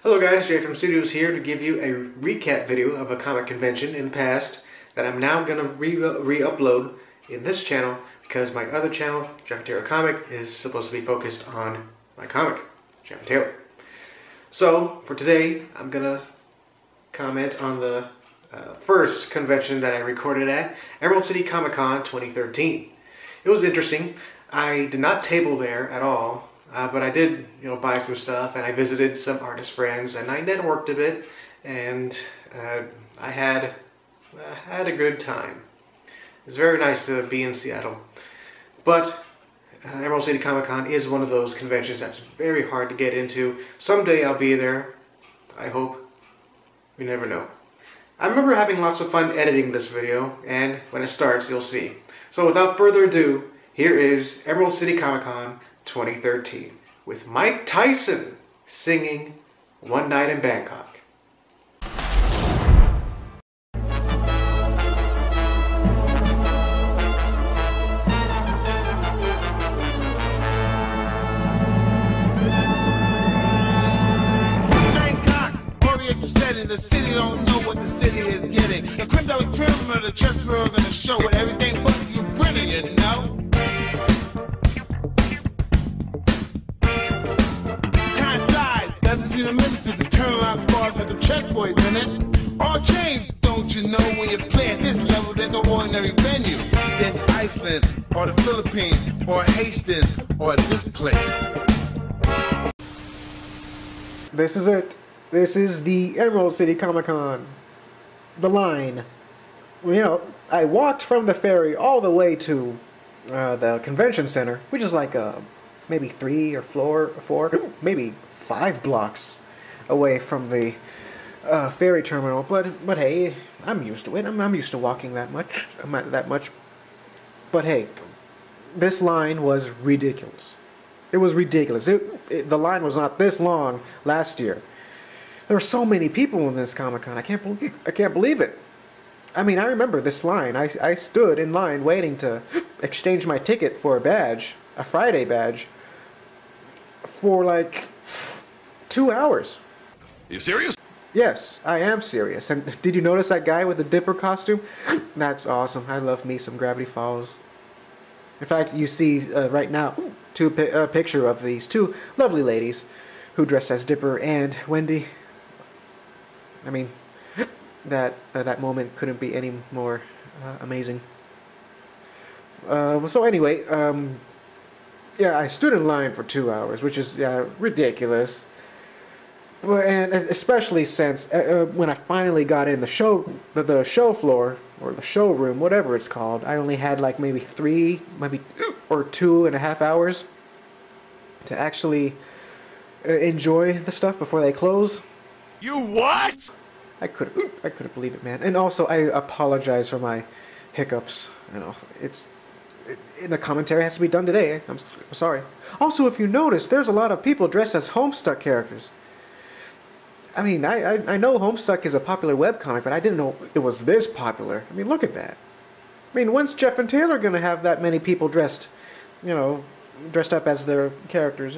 Hello guys, Jay from Studios here to give you a recap video of a comic convention in the past that I'm now going to re-upload in this channel because my other channel, JeffandTaylorComic, is supposed to be focused on my comic, Jeff and Taylor. So, for today, I'm going to comment on the first convention that I recorded at, Emerald City Comicon 2013. It was interesting. I did not table there at all. But I did, buy some stuff, and I visited some artist friends, and I networked a bit, and I had a good time. It's very nice to be in Seattle, but Emerald City Comic Con is one of those conventions that's very hard to get into. Someday I'll be there. I hope. You never know. I remember having lots of fun editing this video, and when it starts, you'll see. So without further ado, here is Emerald City Comic Con 2013 with Mike Tyson singing One Night in Bangkok. Bangkok, oriental setting, the city don't know what the city is getting. The creme de la creme of the chess girls in the show with everything but you grinning, you know? The ministers to turn around the bars with the chess boys in it. All change, don't you know, when you play at this level, there's no ordinary venue. There's Iceland, or the Philippines, or Hastings, or this place. This is it. This is the Emerald City Comic Con. The line. I walked from the ferry all the way to the convention center, which is like maybe 3 or 4, maybe 5 blocks away from the ferry terminal, but hey, I'm used to it. I'm used to walking that much. But hey, this line was ridiculous. It was ridiculous. The line was not this long last year. There were so many people in this Comic-Con. I can't believe it. I mean, I remember this line. I stood in line waiting to exchange my ticket for a badge, a Friday badge, for like 2 hours. You serious? Yes, I am serious. And did you notice that guy with the Dipper costume? That's awesome. I love me some Gravity Falls. In fact, you see right now a picture of these two lovely ladies who dressed as Dipper and Wendy. I mean, that moment couldn't be any more amazing. So anyway, yeah, I stood in line for 2 hours, which is ridiculous. And especially since when I finally got in the show floor or the showroom, whatever it's called, I only had like maybe 3, maybe or 2.5 hours to actually enjoy the stuff before they close. You what? I couldn't believe it, man. And also, I apologize for my hiccups. The commentary has to be done today. I'm sorry. Also, if you notice, there's a lot of people dressed as Homestuck characters. I mean, I know Homestuck is a popular webcomic, but I didn't know it was this popular. I mean, look at that. I mean, when's Jeff and Taylor gonna have that many people dressed up as their characters?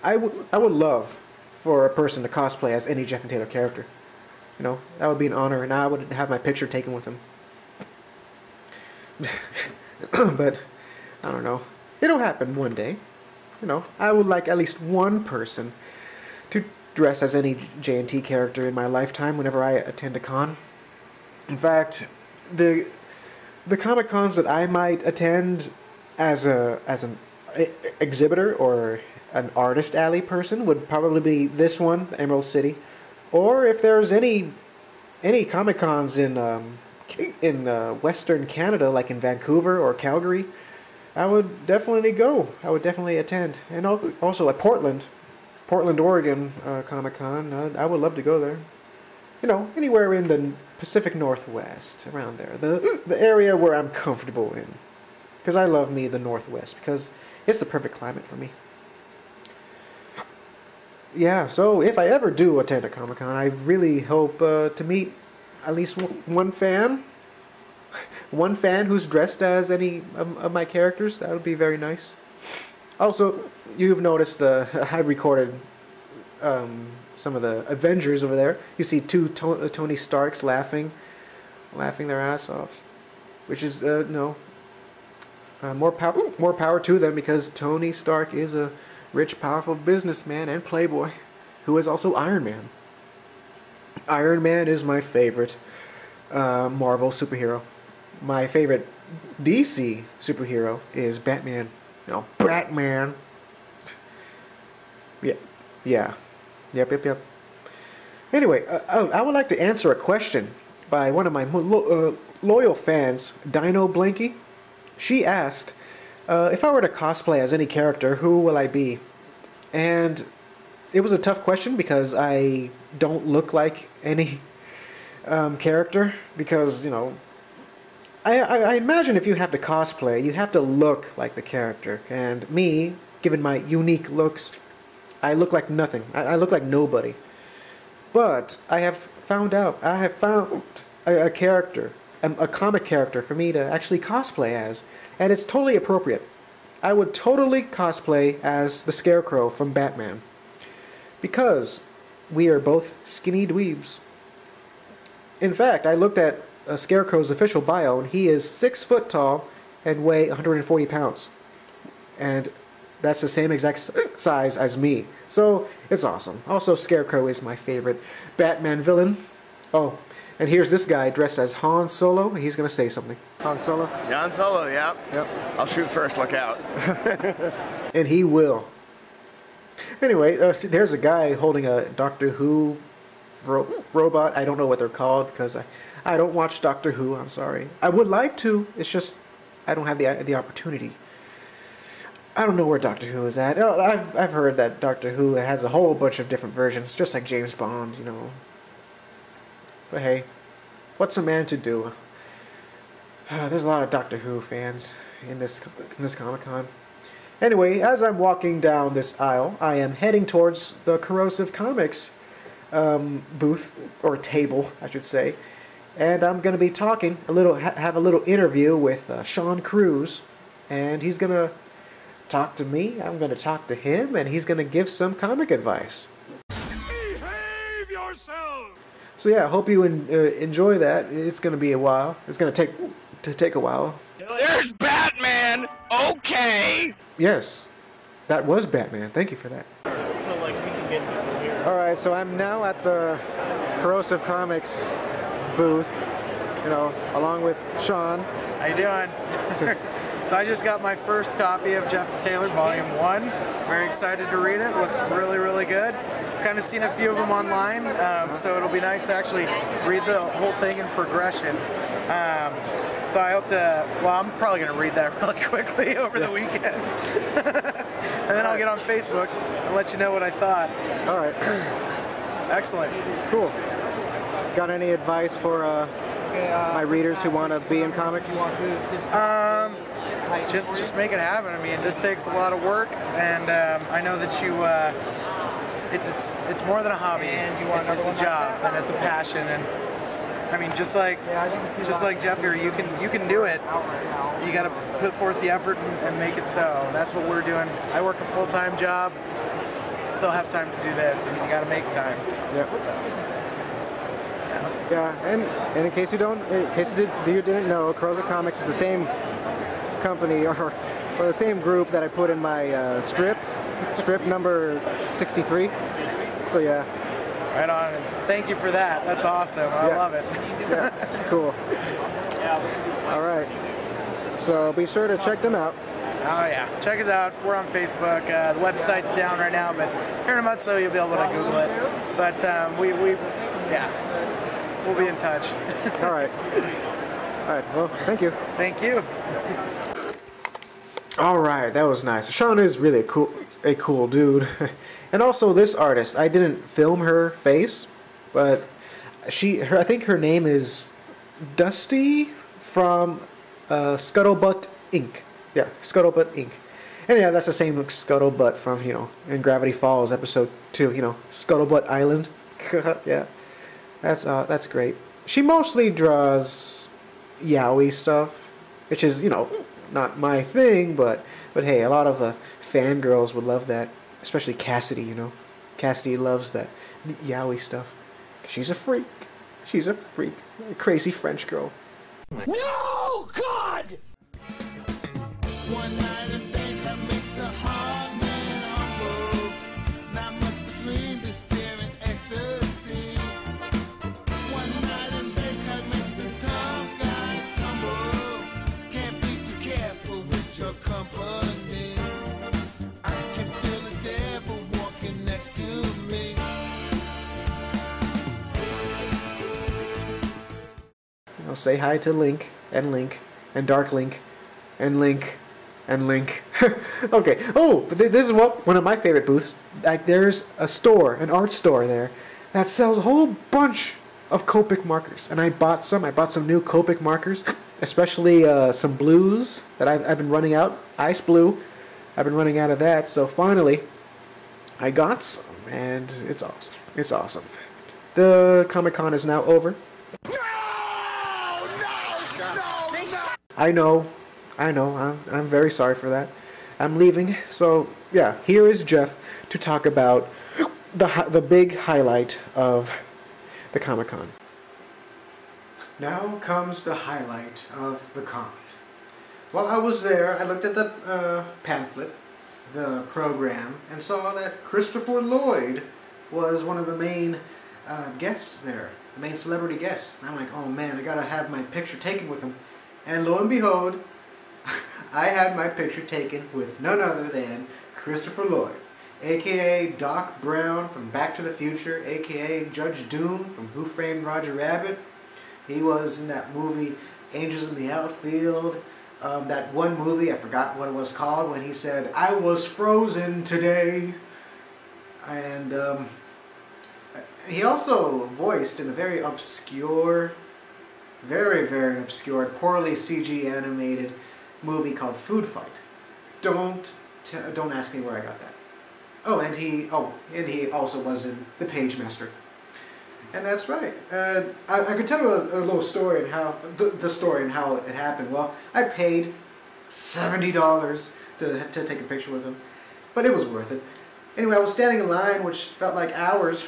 I would love for a person to cosplay as any Jeff and Taylor character. That would be an honor, and I would have my picture taken with them. But I don't know. It'll happen one day. I would like at least one person to dress as any J&T character in my lifetime whenever I attend a con. In fact, the Comic Cons that I might attend as an exhibitor or an artist alley person would probably be this one, Emerald City, or if there's any Comic Cons in Western Canada, like in Vancouver or Calgary, I would definitely go. I would definitely attend. And also at Portland, Oregon Comic-Con, I would love to go there. Anywhere in the Pacific Northwest, around there. The area where I'm comfortable in. Because I love me the Northwest, because it's the perfect climate for me. Yeah, so if I ever do attend a Comic-Con, I really hope to meet at least one fan. One fan who's dressed as any of my characters. That would be very nice. Also, you've noticed I recorded some of the Avengers over there. You see two Tony Starks laughing their ass off, which is more power to them, because Tony Stark is a rich, powerful businessman and playboy who is also Iron Man. Iron Man is my favorite Marvel superhero. My favorite DC superhero is Batman. Batman. Yeah. Yep. Anyway, I would like to answer a question by one of my loyal fans, Dino Blanky. She asked, if I were to cosplay as any character, who will I be? And it was a tough question because I don't look like any character, because, I imagine if you have to cosplay, you have to look like the character. And me, given my unique looks, I look like nothing. I look like nobody. But I have found a character, a comic character for me to actually cosplay as, and it's totally appropriate. I would totally cosplay as the Scarecrow from Batman, because we are both skinny dweebs. In fact, I looked at Scarecrow's official bio, and he is 6 foot tall and weigh 140 pounds. And that's the same exact size as me. So, it's awesome. Also, Scarecrow is my favorite Batman villain. Oh, and here's this guy dressed as Han Solo. He's going to say something. Han Solo? Han Solo, yeah. Yep. I'll shoot first, look out. And he will. Anyway, there's a guy holding a Doctor Who robot. I don't know what they're called, because I don't watch Doctor Who. I'm sorry. I would like to. It's just I don't have the opportunity. I don't know where Doctor Who is at. I've heard that Doctor Who has a whole bunch of different versions, just like James Bond, But hey, what's a man to do? There's a lot of Doctor Who fans in this Comicon. Anyway, as I'm walking down this aisle, I am heading towards the Corrosive Comics booth, or table, I should say. And I'm going to be talking have a little interview with Sean Cruz, and he's going to talk to me, I'm going to talk to him, and he's going to give some comic advice. Behave yourself! So yeah, I hope you enjoy that. It's going to be a while. It's going to take a while. There's Batman! Okay! Yes, that was Batman. Thank you for that. So like we can get to it from here. Alright, so I'm now at the Corrosive Comics booth, along with Sean. How you doing? So I just got my first copy of Jeff and Taylor Volume 1. Very excited to read it. Looks really, really good. Kind of seen a few of them online, so it'll be nice to actually read the whole thing in progression. So I hope to, I'm probably going to read that really quickly over the weekend. And then I'll get on Facebook and let you know what I thought. Alright. Excellent. Cool. Got any advice for my readers who want to be in comics? Just make it happen. I mean, this takes a lot of work, and I know that you, it's more than a hobby. It's a job, and it's a passion, and I mean, just like Jeff here, you can do it. You got to put forth the effort and make it so. That's what we're doing. I work a full-time job, still have time to do this, and you got to make time. Yep. So. Yeah, and in case you didn't know, Corrosive Comics is the same company or the same group that I put in my strip number 63. So yeah. Right on. And thank you for that. That's awesome. I love it. Yeah, it's cool. All right. So be sure to check them out. Oh yeah, check us out. We're on Facebook. The website's down right now, but here in a month so you'll be able to Google it. But we'll be in touch. All right. All right. Well, thank you. Thank you. All right, that was nice. Sean is really a cool dude. And also this artist, I didn't film her face, but I think her name is Dusty from Scuttlebutt Inc. Yeah, Scuttlebutt Inc. And yeah, that's the same Scuttlebutt from, in Gravity Falls episode 2, Scuttlebutt Island. Yeah. That's great. She mostly draws yaoi stuff, which is, not my thing, but hey, a lot of fangirls would love that, especially Cassidy, Cassidy loves that yaoi stuff. She's a freak. She's a freak. A crazy French girl. No, God! One night in Bangkok makes a hard man humble. Not much between despair and ecstasy. One night in Bangkok makes the tough guys tumble. Can't be too careful with your company. I can feel the devil walking next to me. I'll say hi to Link, and Dark Link, and Link, and Link. Okay. Oh, but this is one of my favorite booths. Like, there's a store, an art store there, that sells a whole bunch of Copic markers, and I bought some. I bought some new Copic markers, especially some blues that I've been running out. Ice blue. I've been running out of that. So finally, I got some, and it's awesome. It's awesome. The Comicon is now over. I know, I'm very sorry for that. I'm leaving, so yeah, here is Jeff to talk about the big highlight of the Comic-Con. Now comes the highlight of the con. While I was there, I looked at the pamphlet, the program, and saw that Christopher Lloyd was one of the main guests there, the main celebrity guests. And I'm like, oh man, I gotta have my picture taken with him. And lo and behold, I had my picture taken with none other than Christopher Lloyd, a.k.a. Doc Brown from Back to the Future, a.k.a. Judge Doom from Who Framed Roger Rabbit. He was in that movie Angels in the Outfield. That one movie, I forgot what it was called, when he said, I was frozen today. And he also voiced in a very obscure, very obscure, poorly CG animated movie called Food Fight. Don't ask me where I got that. Oh, and he also was in The Page Master. And that's right. I could tell you a little story and how the story and how it happened. Well, I paid $70 to take a picture with him, but it was worth it. Anyway, I was standing in line, which felt like hours,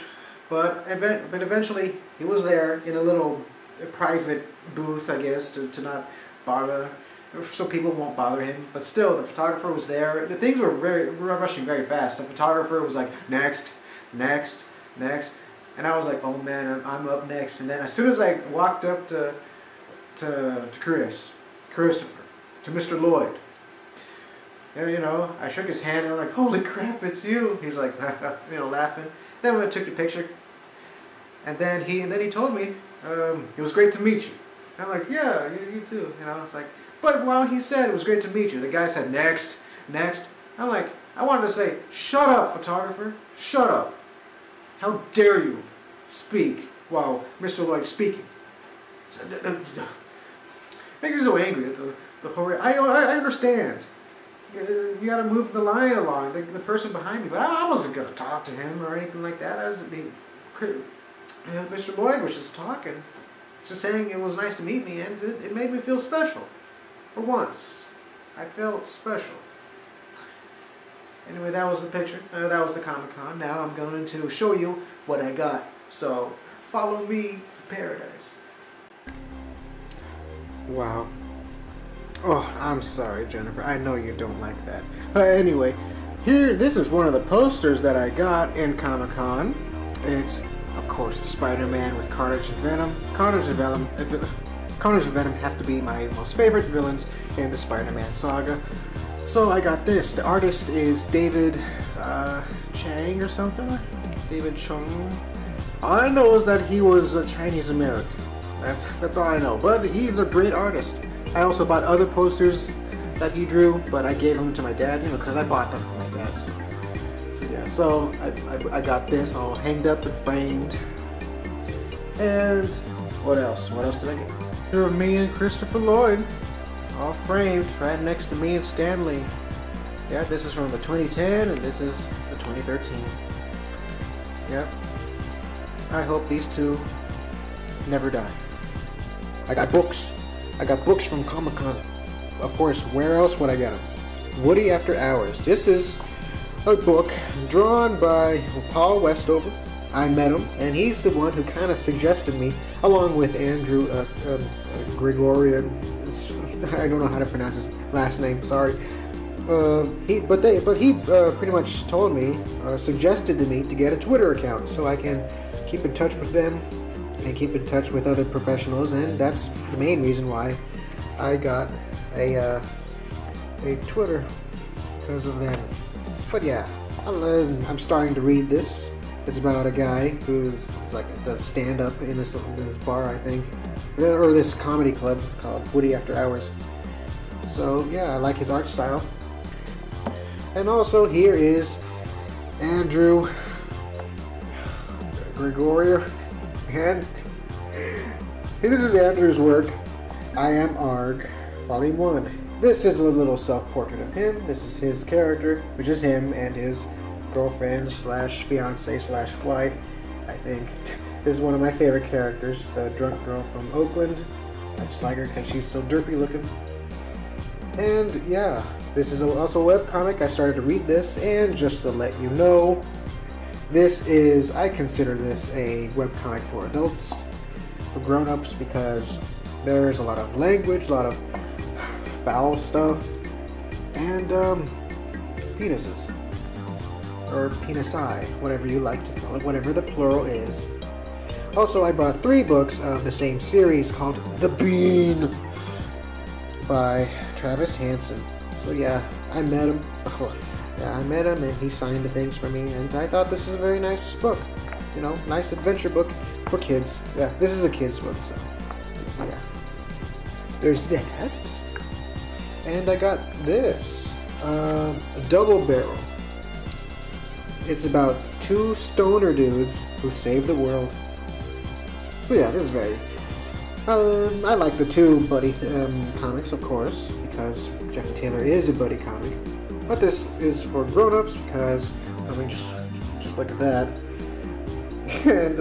but eventually he was there in a little private booth, I guess, to not bother, so people won't bother him. But still, the photographer was there. The things were rushing very fast. The photographer was like, next, next, next. And I was like, oh man, I'm up next. And then as soon as I walked up to Christopher, to Mr. Lloyd, and, you know, I shook his hand and I'm like, holy crap, it's you. He's like, you know, laughing. Then we took the picture, and then he told me, it was great to meet you. And I'm like, yeah, you too. You know, it's like, but while he said it was great to meet you, the guy said, next, next. I'm like, I wanted to say, shut up, photographer, shut up. How dare you speak while Mr. Lloyd's speaking? Make me so angry at the whole. I understand. You gotta move the line along, the person behind me, but I wasn't gonna talk to him or anything like that. Mr. Lloyd was just talking, just saying it was nice to meet me, and it made me feel special. For once, I felt special. Anyway, that was the picture. That was the Comic-Con. Now I'm going to show you what I got. So, follow me to paradise. Wow. Oh, I'm sorry, Jennifer. I know you don't like that. Anyway, this is one of the posters that I got in Comic-Con. It's, of course, Spider-Man with Carnage and Venom. Carnage and Venom have to be my most favorite villains in the Spider-Man saga. So I got this. The artist is David Chang or something? David Chung? All I know is that he was a Chinese American. That's all I know. But he's a great artist. I also bought other posters that he drew, but I gave them to my dad, you know, because I bought them for my dad. So yeah, so I got this all hanged up and framed. And what else? What else did I get? Picture of me and Christopher Lloyd, all framed right next to me and Stanley. Yeah, this is from the 2010 and this is the 2013. Yep. I hope these two never die. I got books. I got books from Comicon. Of course, where else would I get them? Woody After Hours. This is a book drawn by Paul Westover. I met him, and he's the one who kind of suggested me, along with Andrew Gregorian. I don't know how to pronounce his last name. Sorry. He pretty much told me, suggested to me to get a Twitter account so I can keep in touch with them and keep in touch with other professionals, and that's the main reason why I got a Twitter, because of them. But yeah, I'm starting to read this. It's about a guy does stand up in this bar, I think, or this comedy club called Woody After Hours. So yeah, I like his art style. And also here is Andrew Gregorio, and this is Andrew's work, I Am Arg, Volume 1. This is a little self-portrait of him. This is his character, which is him and his girlfriend slash fiance slash wife, I think. This is one of my favorite characters, the drunk girl from Oakland. I just like her because she's so derpy looking. And yeah, this is also a webcomic. I started to read this, and just to let you know, I consider this a webcomic for adults, for grown-ups, because there's a lot of language, a lot of foul stuff, and penises, or penisi, whatever you like to call it, whatever the plural is. Also, I bought 3 books of the same series called The Bean by Travis Hansen. So yeah, I met him. And he signed the things for me, and I thought this is a very nice book. You know, nice adventure book for kids. Yeah, this is a kid's book, so yeah. There's that. And I got this, a double barrel. It's about 2 stoner dudes who save the world. So yeah, this is very... I like the 2 buddy comics, of course, because Jeff and Taylor is a buddy comic. But this is for grown-ups because, I mean, just look at that. And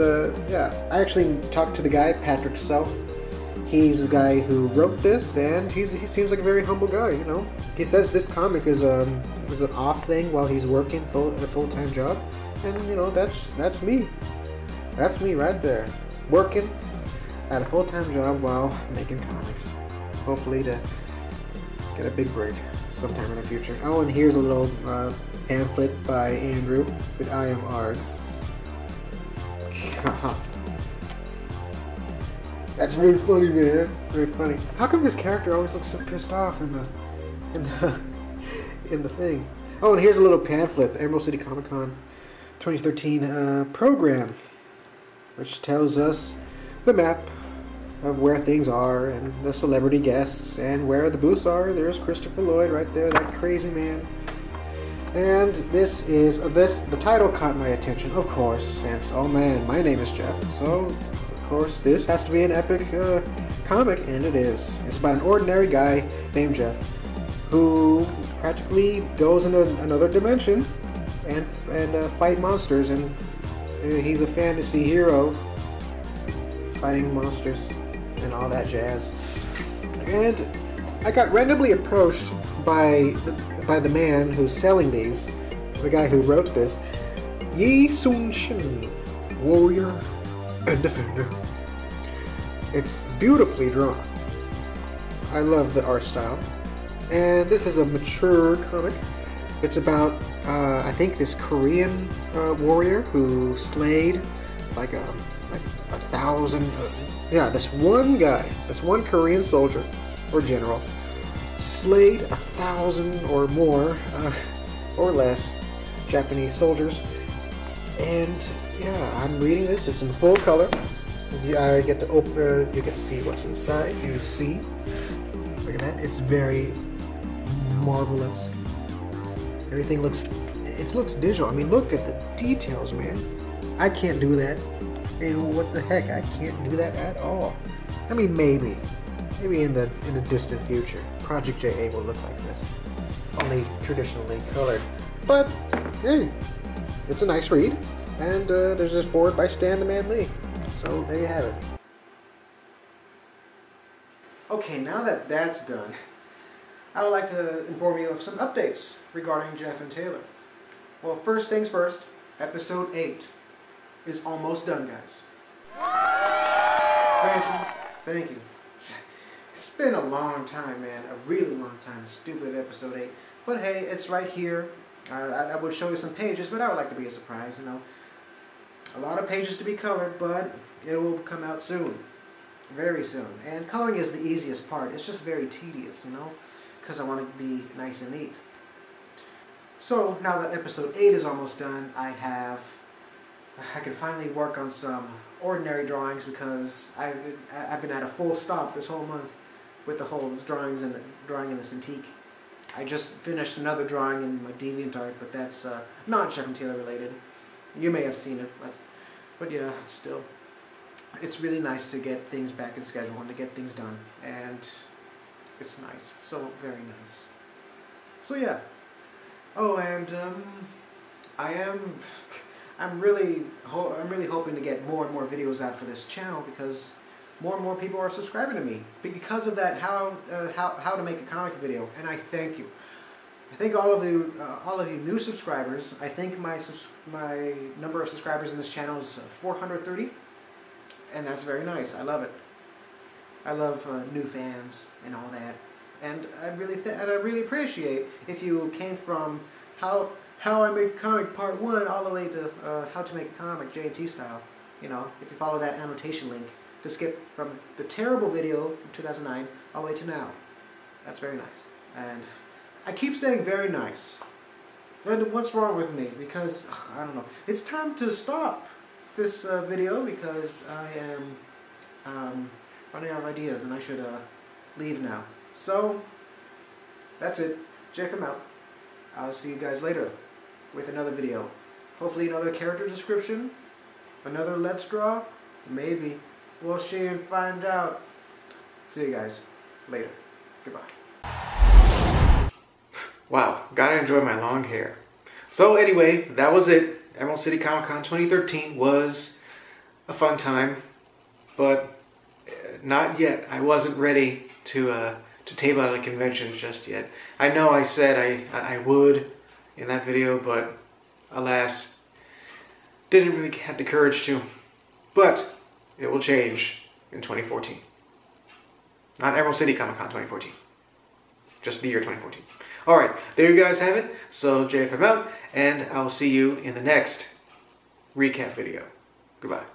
yeah, I actually talked to the guy, Patrick Self. He's the guy who wrote this, and he seems like a very humble guy, you know. He says this comic is an off thing while he's working a full-time job, and you know, that's me. That's me right there, working at a full-time job while making comics. Hopefully to get a big break sometime in the future. Oh, and here's a little pamphlet by Andrew with I Am Arg. That's very funny, man. Very funny. How come his character always looks so pissed off in the thing? Oh, and here's a little pamphlet, Emerald City Comicon 2013 program, which tells us the map of where things are and the celebrity guests and where the booths are. There's Christopher Lloyd right there, that crazy man. And this is the title caught my attention, of course, since oh man, my name is Jeff, so of course this has to be an epic comic, and it is. It's about an ordinary guy named Jeff who practically goes into another dimension and fight monsters, and he's a fantasy hero fighting monsters and all that jazz. And I got randomly approached by the man who's selling these, the guy who wrote this, Yi Sun Shin, warrior and defender. It's beautifully drawn. I love the art style. And this is a mature comic. It's about, I think, this Korean warrior who slayed like 1,000... yeah, this one guy, this one Korean soldier, or general, slayed 1,000 or more, or less, Japanese soldiers. And yeah, I'm reading this. It's in full color. I get to open. You get to see what's inside. You see, look at that. It's very marvelous. Everything looks digital. I mean, look at the details, man. I can't do that. I mean, what the heck? I can't do that at all. I mean, maybe in the distant future, Project JA will look like this, only traditionally colored. But hey, it's a nice read, and there's this forward by Stan the Man Lee. So there you have it. Okay, now that that's done, I would like to inform you of some updates regarding Jeff and Taylor. Well, first things first, episode 8 is almost done, guys. Thank you. Thank you. It's been a long time, man. A really long time. Stupid episode 8. But hey, it's right here. I would show you some pages, but I would like to be a surprise, you know. A lot of pages to be colored, but it will come out soon. Very soon. And coloring is the easiest part. It's just very tedious, you know, because I want it to be nice and neat. So, now that episode 8 is almost done, I can finally work on some ordinary drawings because I've been at a full stop this whole month with the whole drawings and drawing in this antique. I just finished another drawing in my DeviantArt, but that's not Jeff and Taylor related. You may have seen it, but yeah, still. It's really nice to get things back in schedule and to get things done, and it's nice, so very nice. So yeah. Oh, and I'm really hoping to get more and more videos out for this channel because more and more people are subscribing to me because of that how to make a comic video, and I thank you. I thank all of you new subscribers. I think my number of subscribers in this channel is 430, and that's very nice. I love it. I love new fans and all that, and I really appreciate if you came from how I make a comic part 1 all the way to how to make a comic J&T style. You know, if you follow that annotation link to skip from the terrible video from 2009 all the way to now. That's very nice. And I keep saying very nice. Then what's wrong with me? Because, I don't know. It's time to stop this video because I am running out of ideas and I should leave now. So, that's it. JFM out. I'll see you guys later with another video. Hopefully another character description, another let's draw, maybe. We'll see and find out. See you guys later. Goodbye. Wow, gotta enjoy my long hair. So anyway, that was it. Emerald City Comicon 2013 was a fun time, but not yet. I wasn't ready to table at a convention just yet. I know I said I would in that video, but alas, didn't really have the courage to. But it will change in 2014. Not Emerald City Comicon 2014. Just the year 2014. Alright, there you guys have it. So JFM out, and I'll see you in the next recap video. Goodbye.